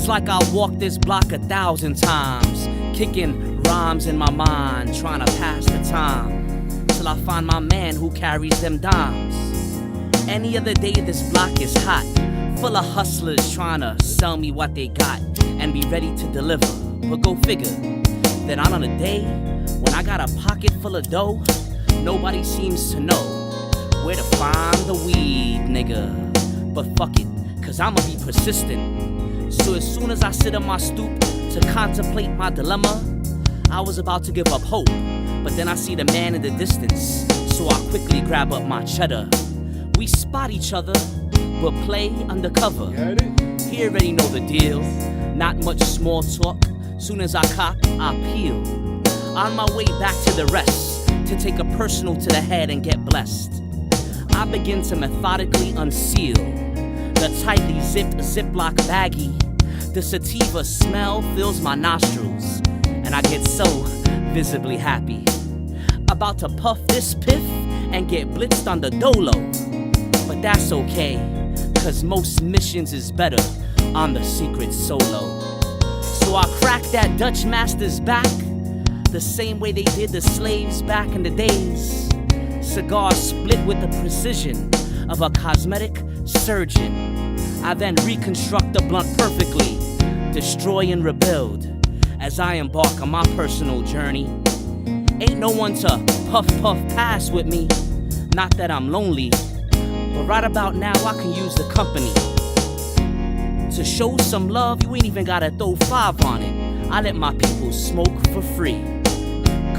like I walked this block 1,000 times, kicking rhymes in my mind, trying to pass the time, till I find my man who carries them dimes. Any other day this block is hot, full of hustlers trying to sell me what they got and be ready to deliver. But go figure, that on a day when I got a pocket full of dough, nobody seems to know where to find the weed, nigga. But fuck it, cause I'ma be persistent. So as soon as I sit on my stoop to contemplate my dilemma, I was about to give up hope, but then I see the man in the distance, so I quickly grab up my cheddar. We spot each other, but play undercover. He already know the deal, not much small talk. Soon as I cock, I peel. On my way back to the rest, to take a personal to the head and get blessed, I begin to methodically unseal the tightly zipped Ziploc baggie. The sativa smell fills my nostrils, and I get so visibly happy. About to puff this piff and get blitzed on the dolo. But that's okay, cause most missions is better on the secret solo. So I crack that Dutch master's back, the same way they did the slaves back in the days. Cigar split with the precision of a cosmetic surgeon. I then reconstruct the blunt perfectly, destroy and rebuild, as I embark on my personal journey. Ain't no one to puff pass with me, not that I'm lonely, but right about now I can use the company. To show some love, you ain't even gotta throw 5 on it. I let my people smoke for free.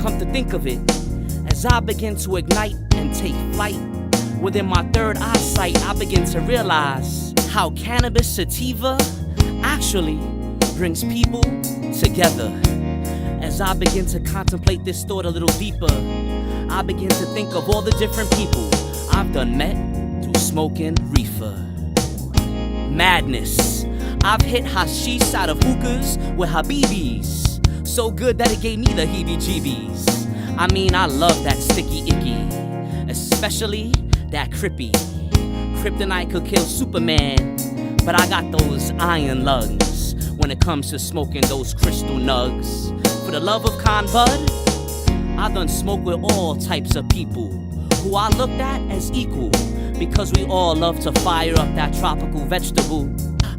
Come to think of it, as I begin to ignite and take flight, within my third eyesight I begin to realize how cannabis sativa actually brings people together. As I begin to contemplate this thought a little deeper, I begin to think of all the different people I've done met through smoking reefer. Madness. I've hit hashish out of hookahs with habibis, so good that it gave me the heebie-jeebies. I mean, I love that sticky icky, especially that crippy. Kryptonite could kill Superman, but I got those iron lungs when it comes to smoking those crystal nugs. For the love of con bud, I done smoke with all types of people who I looked at as equal, because we all love to fire up that tropical vegetable.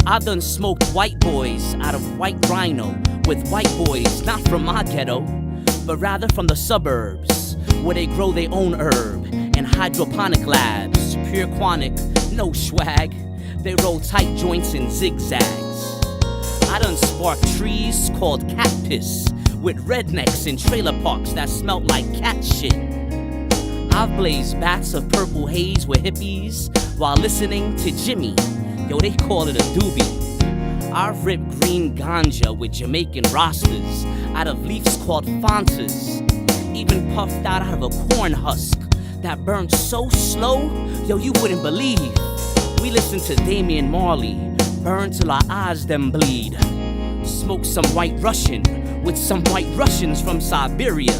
I done smoked white boys out of white rhino with white boys, not from my ghetto, but rather from the suburbs, where they grow their own herb in hydroponic labs, pure quanic, no swag. They roll tight joints in zigzags. I done sparked trees called cat piss with rednecks in trailer parks that smelt like cat shit. I've blazed bats of purple haze with hippies while listening to Jimmy. Yo, they call it a doobie. I've ripped green ganja with Jamaican rosters out of leaves called fantas. Even puffed out of a corn husk that burned so slow, yo, you wouldn't believe. We listened to Damian Marley, burn till our eyes them bleed. Smoked some white Russian with some white Russians from Siberia.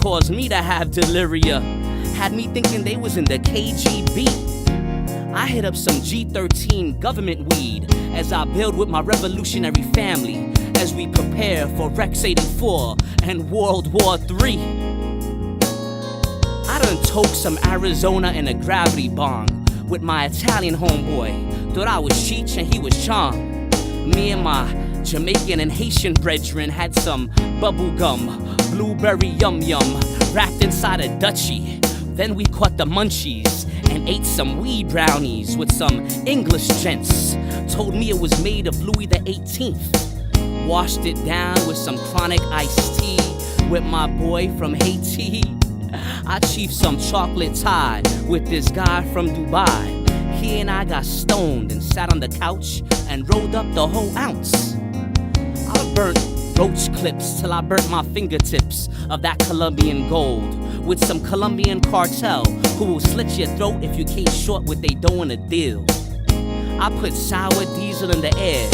Caused me to have deliria. Had me thinking they was in the KGB. I hit up some G13 government weed as I build with my revolutionary family as we prepare for Rex 84 and World War III. I done toke some Arizona in a gravity bong with my Italian homeboy. Thought I was Cheech and he was Chong. Me and my Jamaican and Haitian brethren had some bubble gum, blueberry yum yum, wrapped inside a Dutchie. Then we caught the munchies and ate some weed brownies with some English gents. Told me it was made of Louis the 18th. Washed it down with some chronic iced tea with my boy from Haiti. I chiefed some chocolate tie with this guy from Dubai. He and I got stoned and sat on the couch and rolled up the whole ounce. I burnt roach clips till I burnt my fingertips of that Colombian gold with some Colombian cartel who will slit your throat if you came short with they doing a deal. I put sour diesel in the air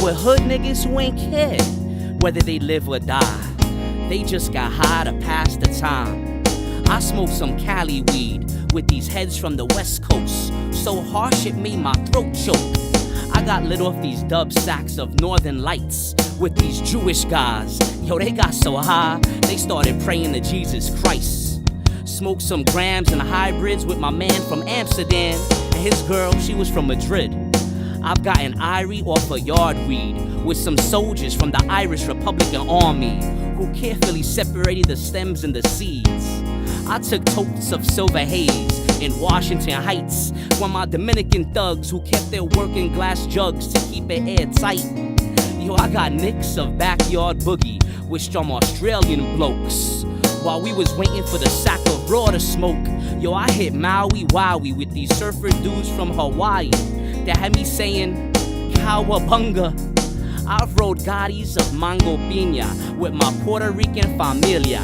with hood niggas who ain't care whether they live or die. They just got high to pass the time. I smoked some Cali weed with these heads from the West Coast, so harsh it made my throat choke. I got lit off these dub sacks of Northern Lights with these Jewish guys. Yo, they got so high, they started praying to Jesus Christ. Smoked some grams and hybrids with my man from Amsterdam, and his girl, she was from Madrid. I've gotten Irie off a yard weed with some soldiers from the Irish Republican Army who carefully separated the stems and the seeds. I took totes of silver haze in Washington Heights when my Dominican thugs who kept their working glass jugs to keep it airtight. Yo, I got nicks of backyard boogie with some Australian blokes. While we was waiting for the sack of raw to smoke, yo, I hit Maui Wowie with these surfer dudes from Hawaii that had me saying, Cowabunga. I've rode Gottis of Mango Piña with my Puerto Rican familia.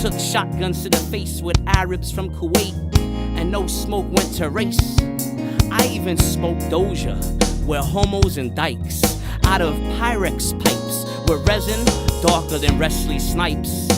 Took shotguns to the face with Arabs from Kuwait, and no smoke went to race. I even smoked Doja with homos and dykes out of Pyrex pipes with resin darker than Wesley Snipes.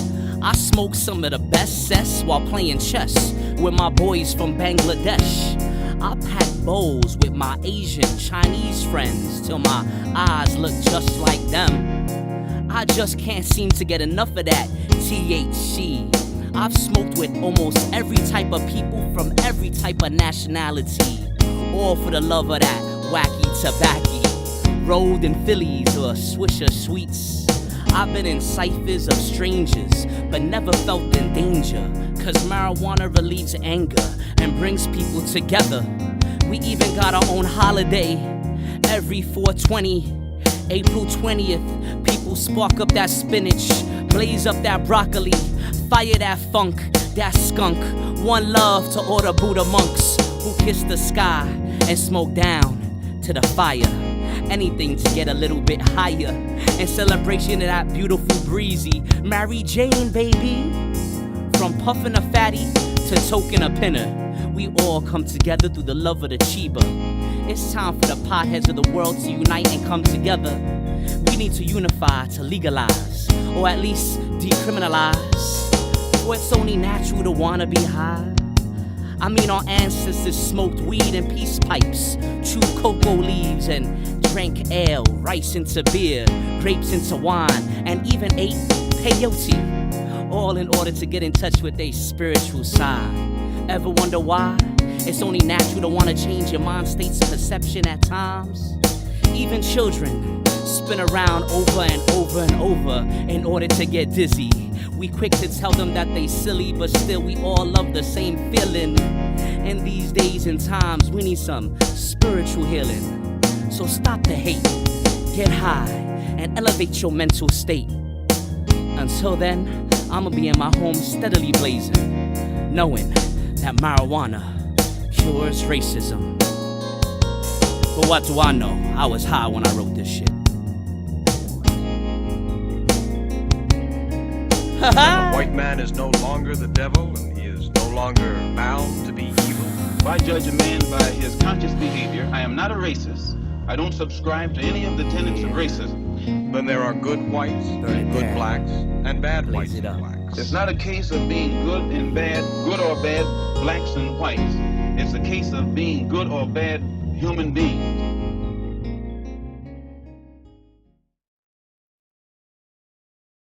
I smoked some of the best cess while playing chess with my boys from Bangladesh. I packed bowls with my Asian, Chinese friends till my eyes look just like them. I just can't seem to get enough of that THC. I've smoked with almost every type of people from every type of nationality, all for the love of that wacky tobacco. Rolled in Phillies or Swisher Sweets. I've been in ciphers of strangers, but never felt in danger, cause marijuana relieves anger and brings people together. We even got our own holiday every 420. April 20th, people spark up that spinach, blaze up that broccoli, fire that funk, that skunk. One love to all the Buddha monks who kiss the sky and smoke down to the fire. Anything to get a little bit higher in celebration of that beautiful breezy Mary Jane, baby. From puffin' a fatty to token a pinner, we all come together through the love of the Chiba. It's time for the potheads of the world to unite and come together. We need to unify to legalize, or at least decriminalize, for it's only natural to wanna be high. I mean, our ancestors smoked weed in peace pipes, chewed cocoa leaves, and drank ale, rice into beer, grapes into wine, and even ate peyote, all in order to get in touch with their spiritual side. Ever wonder why? It's only natural to want to change your mind state's perception at times. Even children spin around over and over and over in order to get dizzy. We quick to tell them that they silly, but still we all love the same feeling. In these days and times, we need some spiritual healing. So stop the hate, get high, and elevate your mental state. Until then, I'ma be in my home steadily blazing, knowing that marijuana cures racism. But what do I know? I was high when I wrote this shit. The white man is no longer the devil, and he is no longer bound to be evil. If I judge a man by his conscious behavior, I am not a racist. I don't subscribe to any of the tenets of racism. Then there are good whites and good blacks and bad whites and blacks. It's not a case of being good and bad, good or bad blacks and whites. It's a case of being good or bad human beings.